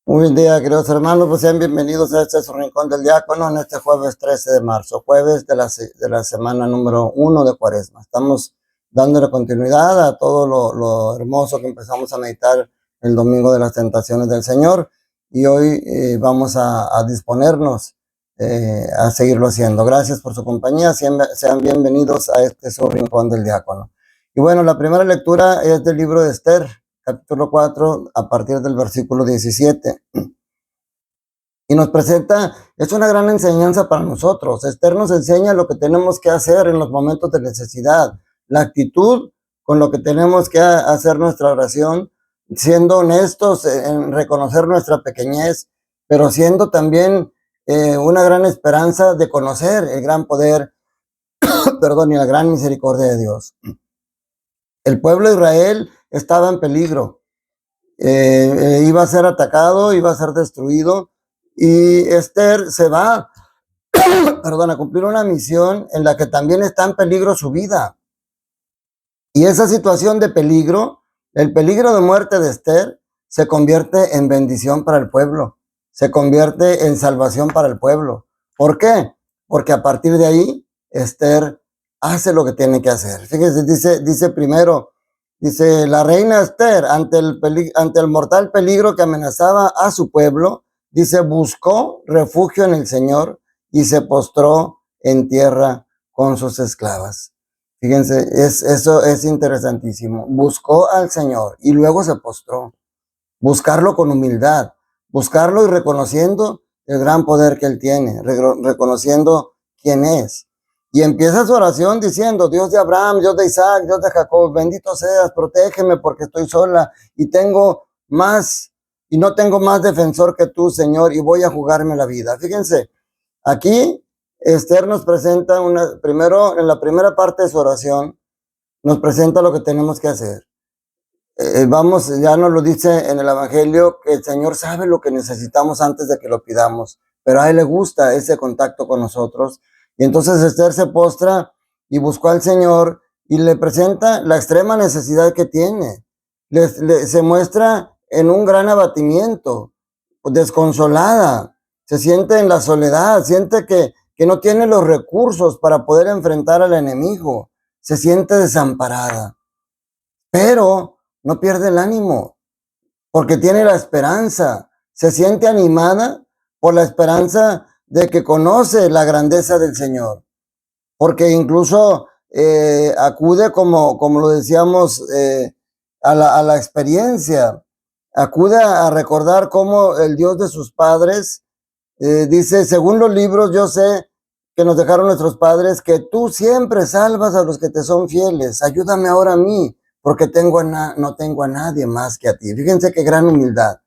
Muy buen día, queridos hermanos, pues sean bienvenidos a este su Rincón del Diácono en este jueves 13 de marzo, jueves de la semana número 1 de Cuaresma. Estamos dándole continuidad a todo lo hermoso que empezamos a meditar el domingo de las tentaciones del Señor, y hoy vamos a disponernos a seguirlo haciendo. Gracias por su compañía, sean bienvenidos a este su Rincón del Diácono. Y bueno, la primera lectura es del libro de Esther, capítulo 4, a partir del versículo 17. Y nos presenta, es una gran enseñanza para nosotros. Esther nos enseña lo que tenemos que hacer en los momentos de necesidad, la actitud con lo que tenemos que hacer nuestra oración, siendo honestos en reconocer nuestra pequeñez, pero siendo también una gran esperanza de conocer el gran poder, perdón, y la gran misericordia de Dios. El pueblo de Israel estaba en peligro. Iba a ser atacado, iba a ser destruido, y Esther se va, perdón, a cumplir una misión en la que también está en peligro su vida. Y esa situación de peligro, el peligro de muerte de Esther, se convierte en bendición para el pueblo, se convierte en salvación para el pueblo. ¿Por qué? Porque a partir de ahí, Esther hace lo que tiene que hacer. Fíjense, dice primero, dice, la reina Esther, ante el mortal peligro que amenazaba a su pueblo, dice, buscó refugio en el Señor y se postró en tierra con sus esclavas. Fíjense, eso es interesantísimo. Buscó al Señor y luego se postró. Buscarlo con humildad, buscarlo y reconociendo el gran poder que Él tiene, reconociendo quién es. Y empieza su oración diciendo, Dios de Abraham, Dios de Isaac, Dios de Jacob, bendito seas, protégeme porque estoy sola y no tengo más defensor que tú, Señor, y voy a jugarme la vida. Fíjense, aquí Esther nos presenta primero, en la primera parte de su oración, nos presenta lo que tenemos que hacer. Ya nos lo dice en el Evangelio, que el Señor sabe lo que necesitamos antes de que lo pidamos, pero a Él le gusta ese contacto con nosotros. Y entonces Esther se postra y buscó al Señor y le presenta la extrema necesidad que tiene. Se muestra en un gran abatimiento, desconsolada, se siente en la soledad, siente que no tiene los recursos para poder enfrentar al enemigo, se siente desamparada, pero no pierde el ánimo, porque tiene la esperanza, se siente animada por la esperanza de que conoce la grandeza del Señor, porque incluso acude, como lo decíamos, a la experiencia, acude a recordar cómo el Dios de sus padres, dice, según los libros yo sé que nos dejaron nuestros padres, que tú siempre salvas a los que te son fieles, ayúdame ahora a mí, porque no tengo a nadie más que a ti. Fíjense qué gran humildad.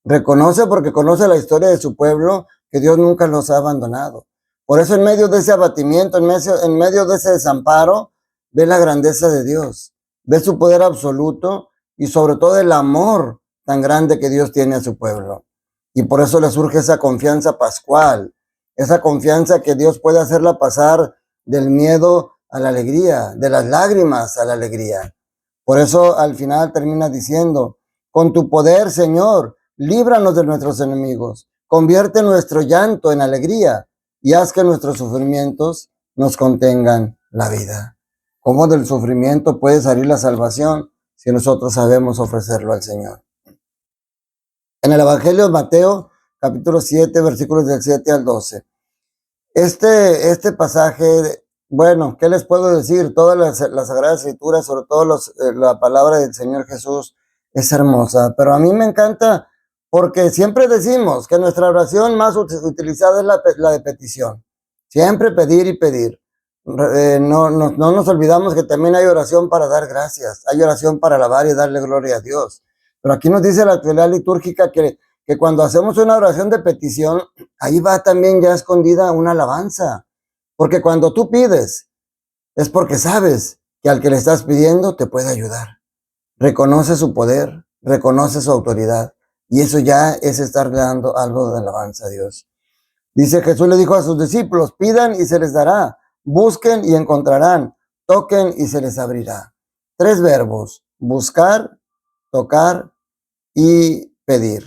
Reconoce, porque conoce la historia de su pueblo, que Dios nunca los ha abandonado. Por eso en medio de ese abatimiento, en medio de ese desamparo, ve la grandeza de Dios, ve su poder absoluto y sobre todo el amor tan grande que Dios tiene a su pueblo. Y por eso le surge esa confianza pascual, esa confianza que Dios puede hacerla pasar del miedo a la alegría, de las lágrimas a la alegría. Por eso al final termina diciendo, con tu poder, Señor, líbranos de nuestros enemigos, convierte nuestro llanto en alegría y haz que nuestros sufrimientos nos contengan la vida. ¿Cómo del sufrimiento puede salir la salvación si nosotros sabemos ofrecerlo al Señor? En el Evangelio de Mateo, capítulo 7, versículos del 7 al 12. Este pasaje, bueno, ¿qué les puedo decir? Todas las Sagradas Escrituras, sobre todo la palabra del Señor Jesús, es hermosa, pero a mí me encanta porque siempre decimos que nuestra oración más utilizada es la de petición. Siempre pedir y pedir. No nos olvidamos que también hay oración para dar gracias, hay oración para alabar y darle gloria a Dios. Pero aquí nos dice la actualidad litúrgica que cuando hacemos una oración de petición, ahí va también ya escondida una alabanza. Porque cuando tú pides, es porque sabes que al que le estás pidiendo te puede ayudar. Reconoce su poder, reconoce su autoridad. Y eso ya es estar dando algo de alabanza a Dios. Dice, Jesús le dijo a sus discípulos, pidan y se les dará, busquen y encontrarán, toquen y se les abrirá. 3 verbos, buscar, tocar y pedir.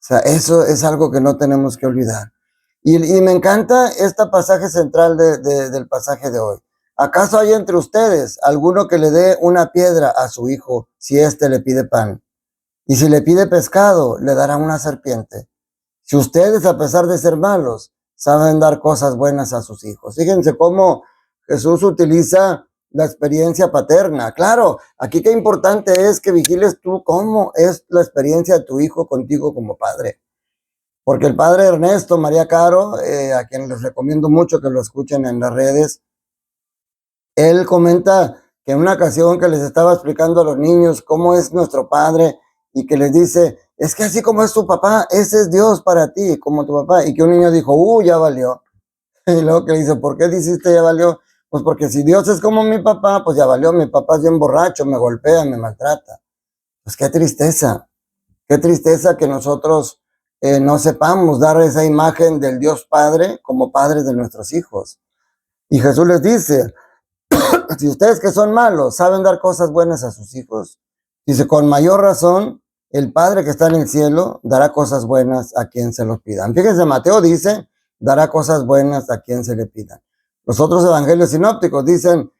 sea, eso es algo que no tenemos que olvidar. Y me encanta este pasaje central del pasaje de hoy. ¿Acaso hay entre ustedes alguno que le dé una piedra a su hijo si éste le pide pan? Y si le pide pescado, le dará una serpiente. Si ustedes, a pesar de ser malos, saben dar cosas buenas a sus hijos. Fíjense cómo Jesús utiliza la experiencia paterna. Claro, aquí qué importante es que vigiles tú cómo es la experiencia de tu hijo contigo como padre. Porque el padre Ernesto María Caro, a quien les recomiendo mucho que lo escuchen en las redes, él comenta que en una ocasión que les estaba explicando a los niños cómo es nuestro padre y que les dice, es que así como es tu papá, ese es Dios para ti, como tu papá. Y que un niño dijo, ya valió. Y luego que le dice, ¿por qué dijiste ya valió? Pues porque si Dios es como mi papá, pues ya valió. Mi papá es bien borracho, me golpea, me maltrata. Pues qué tristeza que nosotros no sepamos dar esa imagen del Dios Padre como padres de nuestros hijos. Y Jesús les dice, si ustedes que son malos saben dar cosas buenas a sus hijos, dice, con mayor razón, el Padre que está en el cielo dará cosas buenas a quien se los pidan. Fíjense, Mateo dice, dará cosas buenas a quien se le pidan. Los otros evangelios sinópticos dicen,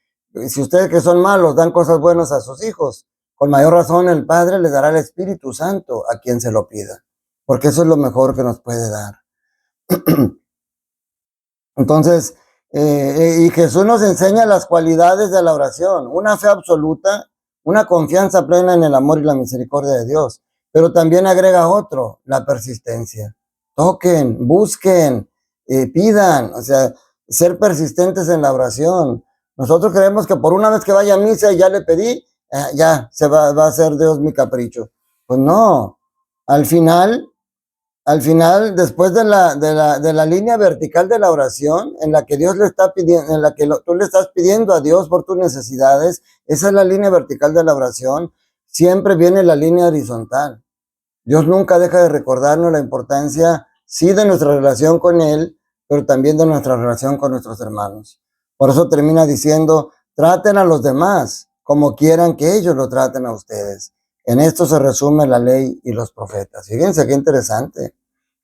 si ustedes que son malos dan cosas buenas a sus hijos, con mayor razón el Padre les dará el Espíritu Santo a quien se lo pida, porque eso es lo mejor que nos puede dar. Entonces, y Jesús nos enseña las cualidades de la oración, una fe absoluta, una confianza plena en el amor y la misericordia de Dios, pero también agrega otro, la persistencia. Toquen, busquen, pidan, o sea, ser persistentes en la oración. Nosotros creemos que por una vez que vaya a misa y ya le pedí, ya se va a hacer Dios mi capricho. Pues no, al final, después de la línea vertical de la oración, en la que Dios le está pidiendo, en la que tú le estás pidiendo a Dios por tus necesidades, esa es la línea vertical de la oración, siempre viene la línea horizontal. Dios nunca deja de recordarnos la importancia, sí, de nuestra relación con Él, pero también de nuestra relación con nuestros hermanos. Por eso termina diciendo, traten a los demás como quieran que ellos lo traten a ustedes. En esto se resume la ley y los profetas. Fíjense qué interesante.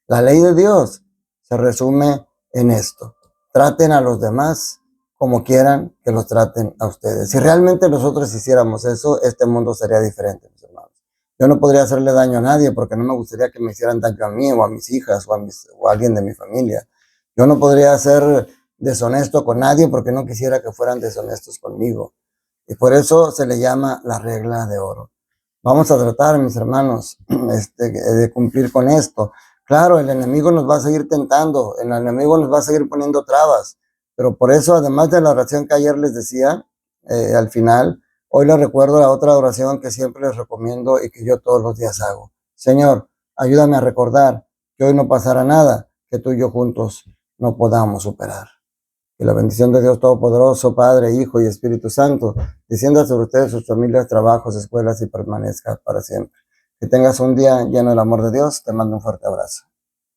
La ley de Dios se resume en esto. Traten a los demás como quieran que los traten a ustedes. Si realmente nosotros hiciéramos eso, este mundo sería diferente, mis hermanos. Yo no podría hacerle daño a nadie porque no me gustaría que me hicieran daño a mí o a mis hijas o a alguien de mi familia. Yo no podría ser deshonesto con nadie porque no quisiera que fueran deshonestos conmigo. Y por eso se le llama la regla de oro. Vamos a tratar, mis hermanos, de cumplir con esto. Claro, el enemigo nos va a seguir tentando, el enemigo nos va a seguir poniendo trabas, pero por eso, además de la oración que ayer les decía, al final, hoy les recuerdo la otra oración que siempre les recomiendo y que yo todos los días hago. Señor, ayúdame a recordar que hoy no pasará nada que tú y yo juntos no podamos superar. Que la bendición de Dios Todopoderoso, Padre, Hijo y Espíritu Santo, descienda sobre ustedes, sus familias, trabajos, escuelas y permanezca para siempre. Que tengas un día lleno del amor de Dios. Te mando un fuerte abrazo.